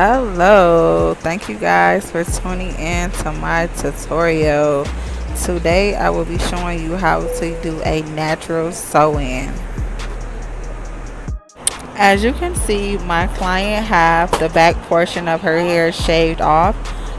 Hello, thank you guys for tuning in to my tutorial. Today I will be showing you how to do a natural sew-in. As you can see, my client have the back portion of her hair shaved off.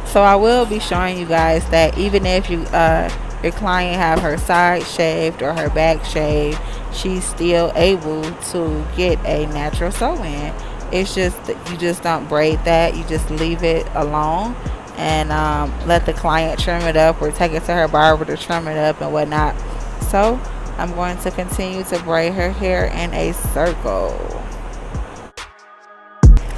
So I will be showing you guys that even if your client have her side shaved or her back shaved, she's still able to get a natural sew-in. It's just that you just don't braid that, you just leave it alone and let the client trim it up or take it to her barber to trim it up and whatnot. So I'm going to continue to braid her hair in a circle.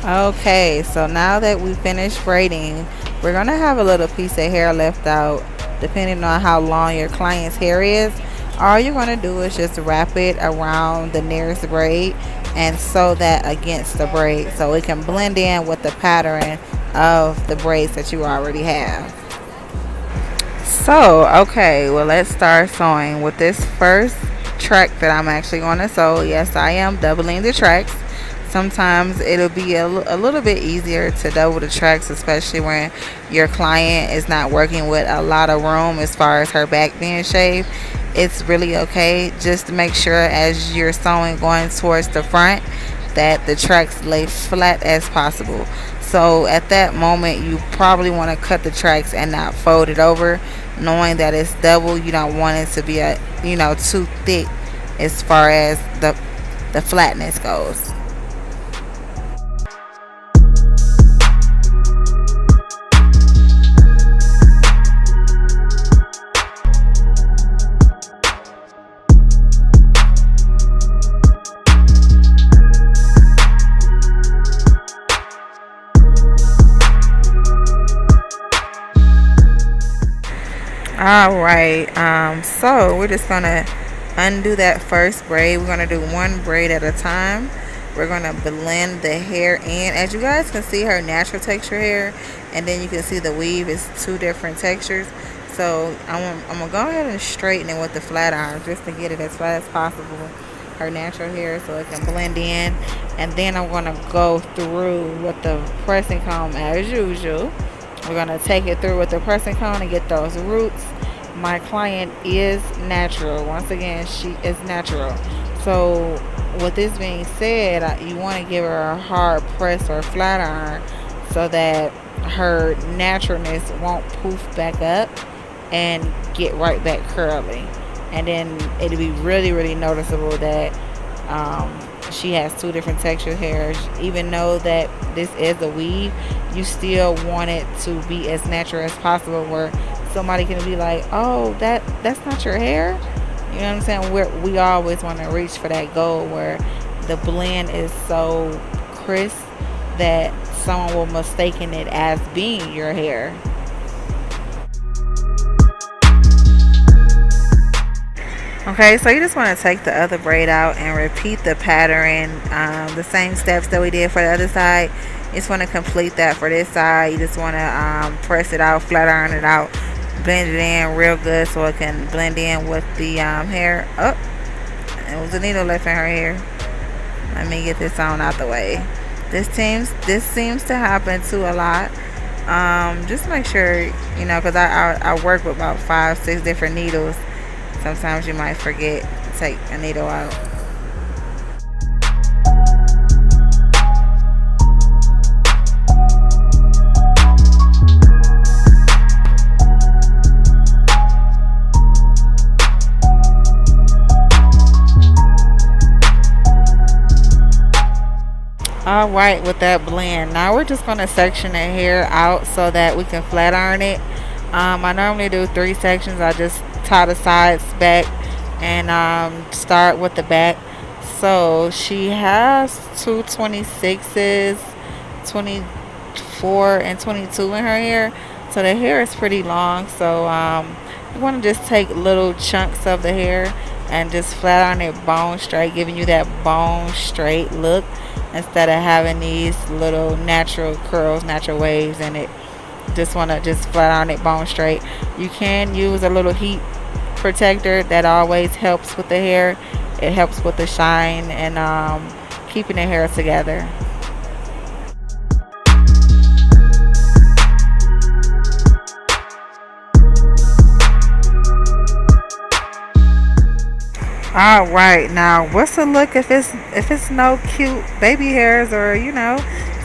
Okay, so now that we finished braiding, we're gonna have a little piece of hair left out depending on how long your client's hair is. All you're gonna do is just wrap it around the nearest braid and sew that against the braid so it can blend in with the pattern of the braids that you already have. So okay, well, let's start sewing with this first track that I'm actually going to sew. Yes, I am doubling the tracks. Sometimes it'll be a little bit easier to double the tracks, especially when your client is not working with a lot of room as far as her back being shaved. It's really okay just to make sure as you're sewing going towards the front that the tracks lay flat as possible. So at that moment you probably want to cut the tracks and not fold it over, knowing that it's double. You don't want it to be too thick as far as the flatness goes. Alright, so we're just gonna undo that first braid. We're gonna do one braid at a time. We're gonna blend the hair in. As you guys can see, her natural texture hair, and then you can see the weave is two different textures. So I'm gonna go ahead and straighten it with the flat iron just to get it as flat as possible, her natural hair, so it can blend in. And then I'm gonna go through with the pressing comb as usual. We're going to take it through with the pressing comb and get those roots. My client is natural. Once again, she is natural. So with this being said, you want to give her a hard press or flat iron so that her naturalness won't poof back up and get right back curly. And then it'll be really, really noticeable that she has two different texture hairs. Even though that this is a weave, you still want it to be as natural as possible, where somebody can be like, oh, that's not your hair. You know what I'm saying? We always want to reach for that goal where the blend is so crisp that someone will mistaken it as being your hair. Okay, so you just want to take the other braid out and repeat the pattern, the same steps that we did for the other side. You just want to complete that for this side. You just want to press it out, flat iron it out, blend it in real good so it can blend in with the hair. Oh, there was a needle left in her hair. Let me get this on out the way. This seems to happen to a lot. Just make sure, because I work with about 5-6 different needles. Sometimes you might forget to take a needle out. Alright, with that blend, now we're just going to section the hair out so that we can flat iron it. I normally do 3 sections. I just tie the sides back and start with the back. So she has two 26s, 24 and 22 in her hair, so the hair is pretty long. So you want to just take little chunks of the hair and just flat iron it bone straight, giving you that bone straight look instead of having these little natural curls, natural waves in it. Just want to just flat iron it bone straight. You can use a little heat protector. That always helps with the hair. It helps with the shine and keeping the hair together. All right, now what's the look if it's no cute baby hairs or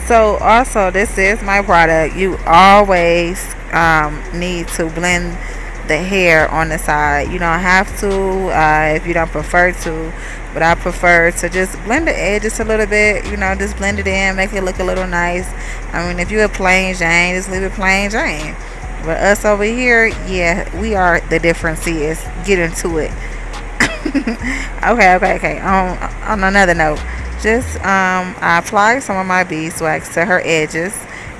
So also, this is my product. You always need to blend the hair on the side. You don't have to if you don't prefer to, but I prefer to just blend the edges a little bit. Just blend it in, make it look a little nice. I mean, if you're a plain Jane, just leave it plain Jane. But us over here, yeah, we are the difference is. Get into it. Okay. On another note, just I applied some of my beeswax to her edges.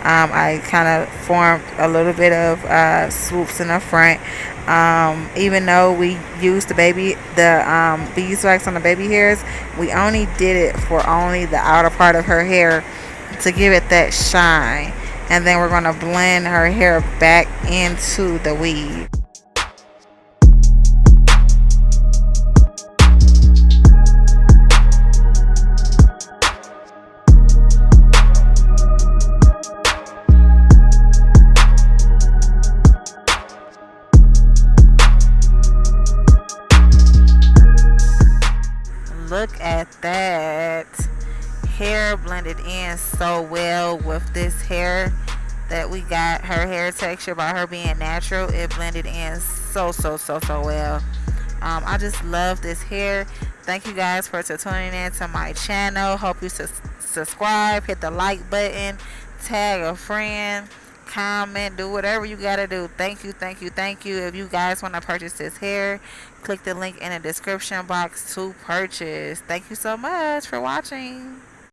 I kind of formed a little bit of swoops in the front. Even though we used the beeswax on the baby hairs, we only did it for only the outer part of her hair to give it that shine. And then we're gonna blend her hair back into the weave. Look at that. Hair blended in so well with this hair that we got. Her hair texture, by her being natural, it blended in so well. I just love this hair. Thank you guys for tuning in to my channel. Hope you subscribe, hit the like button, tag a friend, comment, do whatever you gotta do. Thank you. If you guys want to purchase this hair, click the link in the description box to purchase. Thank you so much for watching.